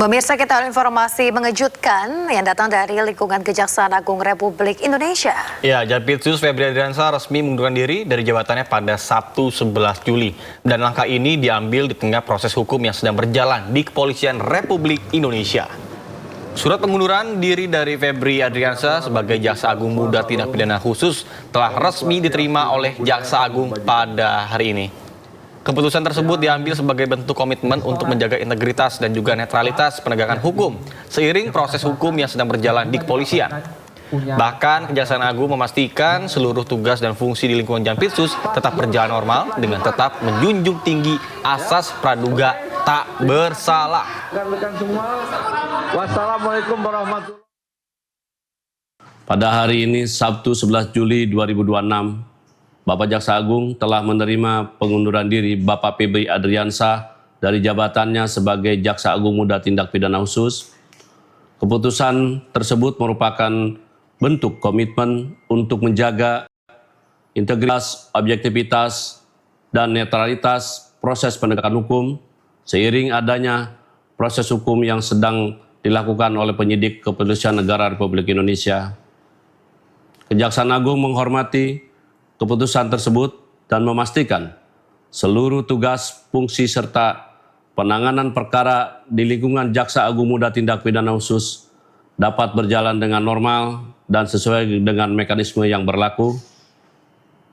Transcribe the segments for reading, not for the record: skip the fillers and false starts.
Pemirsa, kita ada informasi mengejutkan yang datang dari lingkungan Kejaksaan Agung Republik Indonesia. Ya, Jampitsus Febri Adriansyah resmi mengundurkan diri dari jabatannya pada Sabtu 11 Juli. Dan langkah ini diambil di tengah proses hukum yang sedang berjalan di Kepolisian Republik Indonesia. Surat pengunduran diri dari Febri Adriansyah sebagai Jaksa Agung Muda Tindak Pidana Khusus telah resmi diterima oleh Jaksa Agung pada hari ini. Keputusan tersebut diambil sebagai bentuk komitmen untuk menjaga integritas dan juga netralitas penegakan hukum seiring proses hukum yang sedang berjalan di kepolisian. Bahkan Kejaksaan Agung memastikan seluruh tugas dan fungsi di lingkungan Jampitsus tetap berjalan normal dengan tetap menjunjung tinggi asas praduga tak bersalah. Wassalamualaikum warahmatullahi wabarakatuh. Pada hari ini Sabtu 11 Juli 2026, Bapak Jaksa Agung telah menerima pengunduran diri Bapak Febri Adriansyah dari jabatannya sebagai Jaksa Agung Muda Tindak Pidana Khusus. Keputusan tersebut merupakan bentuk komitmen untuk menjaga integritas, objektivitas, dan netralitas proses penegakan hukum seiring adanya proses hukum yang sedang dilakukan oleh penyidik Kepolisian Negara Republik Indonesia. Kejaksaan Agung menghormati keputusan tersebut dan memastikan seluruh tugas, fungsi, serta penanganan perkara di lingkungan Jaksa Agung Muda Tindak Pidana Khusus dapat berjalan dengan normal dan sesuai dengan mekanisme yang berlaku.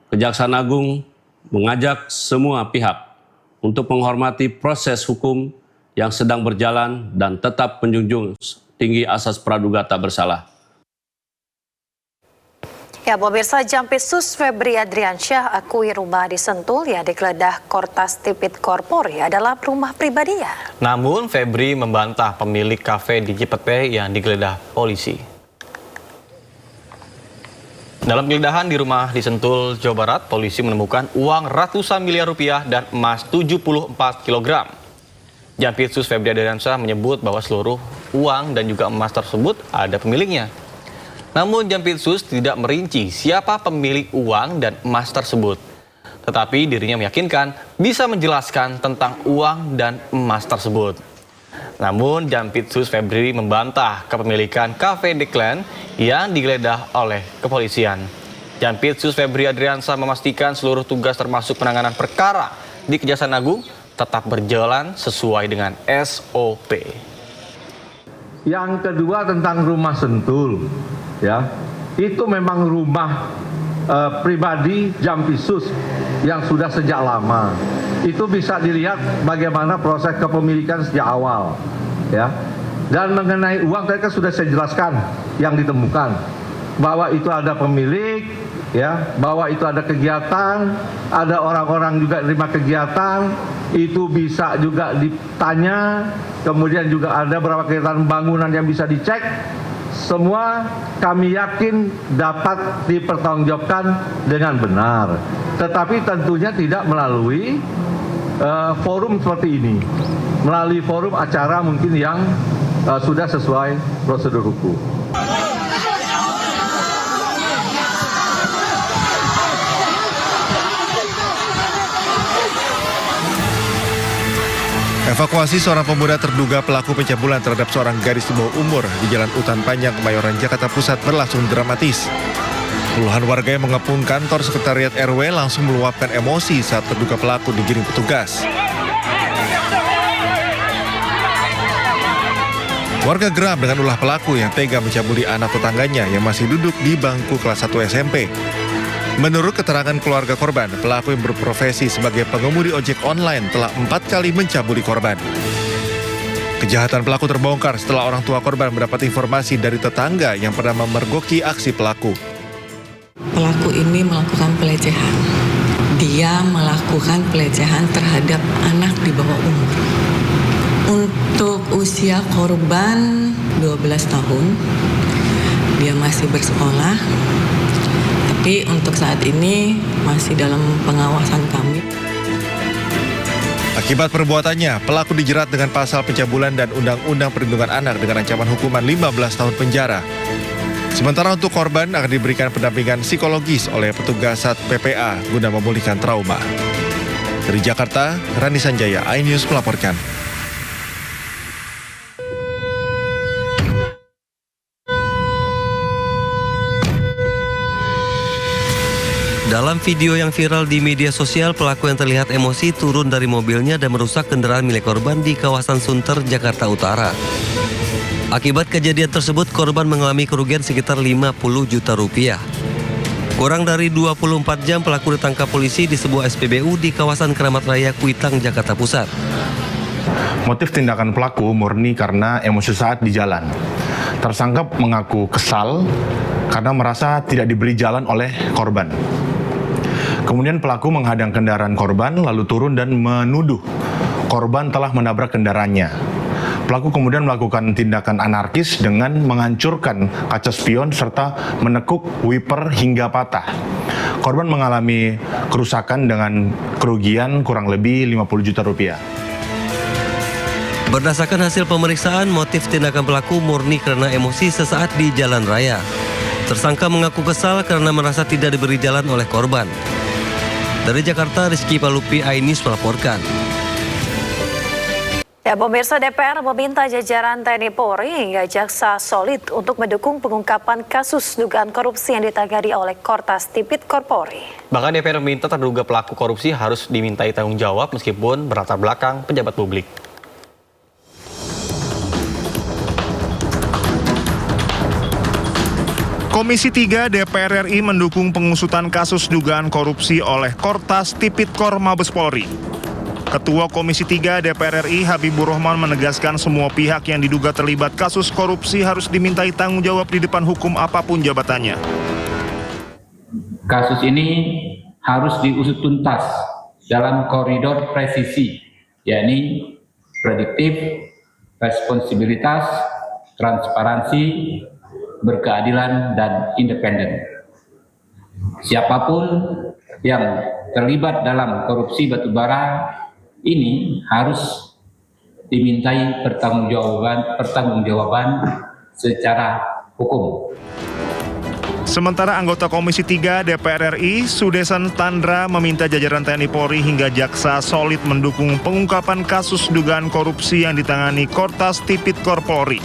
Kejaksaan Agung mengajak semua pihak untuk menghormati proses hukum yang sedang berjalan dan tetap menjunjung tinggi asas praduga tak bersalah. Ya, pemirsa, Jampitsus Febri Adriansyah akui rumah di Sentul yang digeledah Kortas Tipit Korpori adalah rumah pribadinya. Namun Febri membantah pemilik kafe di Cipete yang digeledah polisi. Dalam penggeledahan di rumah di Sentul, Jawa Barat, polisi menemukan uang ratusan miliar rupiah dan emas 74 kg. Jampitsus Febri Adriansyah menyebut bahwa seluruh uang dan juga emas tersebut ada pemiliknya. Namun Jampitsus tidak merinci siapa pemilik uang dan emas tersebut. Tetapi dirinya meyakinkan bisa menjelaskan tentang uang dan emas tersebut. Namun Jampitsus Febri membantah kepemilikan Cafe Declan yang digeledah oleh kepolisian. Jampitsus Febri Adriansyah memastikan seluruh tugas termasuk penanganan perkara di Kejaksaan Agung tetap berjalan sesuai dengan SOP. Yang kedua tentang rumah Sentul, ya, itu memang rumah pribadi Jampitsus yang sudah sejak lama. Itu bisa dilihat bagaimana proses kepemilikan sejak awal, ya. Dan mengenai uang tadi kan sudah saya jelaskan yang ditemukan bahwa itu ada pemilik, ya, bahwa itu ada kegiatan, ada orang-orang juga terima kegiatan, itu bisa juga ditanya, kemudian juga ada beberapa kegiatan bangunan yang bisa dicek. Semua kami yakin dapat dipertanggungjawabkan dengan benar, tetapi tentunya tidak melalui forum seperti ini, melalui forum acara mungkin yang sudah sesuai prosedur hukum. Evakuasi seorang pemuda terduga pelaku pencabulan terhadap seorang gadis di bawah umur di Jalan Utan Panjang, Kemayoran, Jakarta Pusat berlangsung dramatis. Puluhan warga yang mengepung kantor sekretariat RW langsung meluapkan emosi saat terduga pelaku digiring petugas. Warga geram dengan ulah pelaku yang tega mencabuli anak tetangganya yang masih duduk di bangku kelas 1 SMP. Menurut keterangan keluarga korban, pelaku yang berprofesi sebagai pengemudi ojek online telah 4 kali mencabuli korban. Kejahatan pelaku terbongkar setelah orang tua korban mendapat informasi dari tetangga yang pernah memergoki aksi pelaku. Pelaku ini melakukan pelecehan. Dia melakukan pelecehan terhadap anak di bawah umur. Untuk usia korban 12 tahun, dia masih bersekolah. Tapi untuk saat ini masih dalam pengawasan kami. Akibat perbuatannya, pelaku dijerat dengan pasal pencabulan dan Undang-Undang Perlindungan Anak dengan ancaman hukuman 15 tahun penjara. Sementara untuk korban akan diberikan pendampingan psikologis oleh petugas Sat PPA guna memulihkan trauma. Dari Jakarta, Rani Sanjaya, iNews melaporkan. Dalam video yang viral di media sosial, pelaku yang terlihat emosi turun dari mobilnya dan merusak kendaraan milik korban di kawasan Sunter, Jakarta Utara. Akibat kejadian tersebut, korban mengalami kerugian sekitar 50 juta rupiah. Kurang dari 24 jam pelaku ditangkap polisi di sebuah SPBU di kawasan Keramat Raya, Kuitang, Jakarta Pusat. Motif tindakan pelaku murni karena emosi saat di jalan. Tersangka mengaku kesal karena merasa tidak diberi jalan oleh korban. Kemudian pelaku menghadang kendaraan korban lalu turun dan menuduh korban telah menabrak kendaraannya. Pelaku kemudian melakukan tindakan anarkis dengan menghancurkan kaca spion serta menekuk wiper hingga patah. Korban mengalami kerusakan dengan kerugian kurang lebih 50 juta rupiah. Berdasarkan hasil pemeriksaan, motif tindakan pelaku murni karena emosi sesaat di jalan raya. Tersangka mengaku kesal karena merasa tidak diberi jalan oleh korban. Dari Jakarta, Rizky Palupi, iNews melaporkan. Ya, pemirsa, DPR meminta jajaran TNI Polri hingga Jaksa Solid untuk mendukung pengungkapan kasus dugaan korupsi yang ditangani oleh Kortas Tipit Korpori. Bahkan DPR meminta terduga pelaku korupsi harus dimintai tanggung jawab meskipun berlatar belakang pejabat publik. Komisi 3 DPR RI mendukung pengusutan kasus dugaan korupsi oleh Kortas Tipikor Mabes Polri. Ketua Komisi 3 DPR RI Habibur Rahman menegaskan semua pihak yang diduga terlibat kasus korupsi harus dimintai tanggung jawab di depan hukum apapun jabatannya. Kasus ini harus diusut tuntas dalam koridor presisi, yakni prediktif, responsibilitas, transparansi, berkeadilan, dan independen. Siapapun yang terlibat dalam korupsi batubara ini harus dimintai pertanggungjawaban secara hukum. Sementara anggota Komisi 3 DPR RI, Sudesan Tandra, meminta jajaran TNI Polri hingga Jaksa Solid mendukung pengungkapan kasus dugaan korupsi yang ditangani Kortas Tipit Korpori.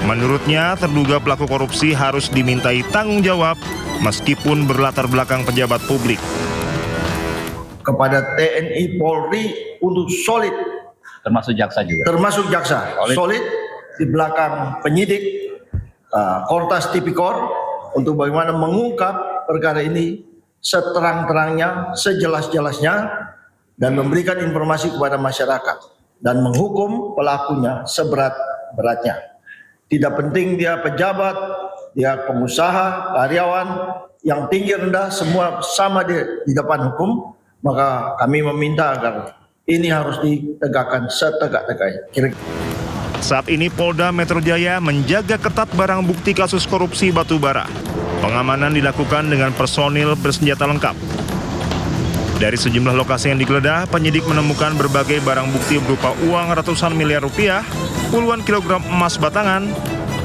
Menurutnya, terduga pelaku korupsi harus dimintai tanggung jawab meskipun berlatar belakang pejabat publik. Kepada TNI Polri untuk solid, Termasuk jaksa juga. termasuk jaksa, solid di belakang penyidik Kortas Tipikor untuk bagaimana mengungkap perkara ini seterang-terangnya, sejelas-jelasnya, dan memberikan informasi kepada masyarakat dan menghukum pelakunya seberat-beratnya. Tidak penting dia pejabat, dia pengusaha, karyawan, yang tinggi rendah semua sama di depan hukum, maka kami meminta agar ini harus ditegakkan setegak-tegaknya. Saat ini Polda Metro Jaya menjaga ketat barang bukti kasus korupsi batubara. Pengamanan dilakukan dengan personil bersenjata lengkap. Dari sejumlah lokasi yang digeledah, penyidik menemukan berbagai barang bukti berupa uang ratusan miliar rupiah, puluhan kilogram emas batangan,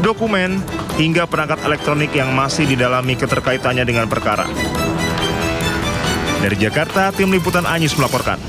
dokumen, hingga perangkat elektronik yang masih didalami keterkaitannya dengan perkara. Dari Jakarta, tim liputan iNews melaporkan.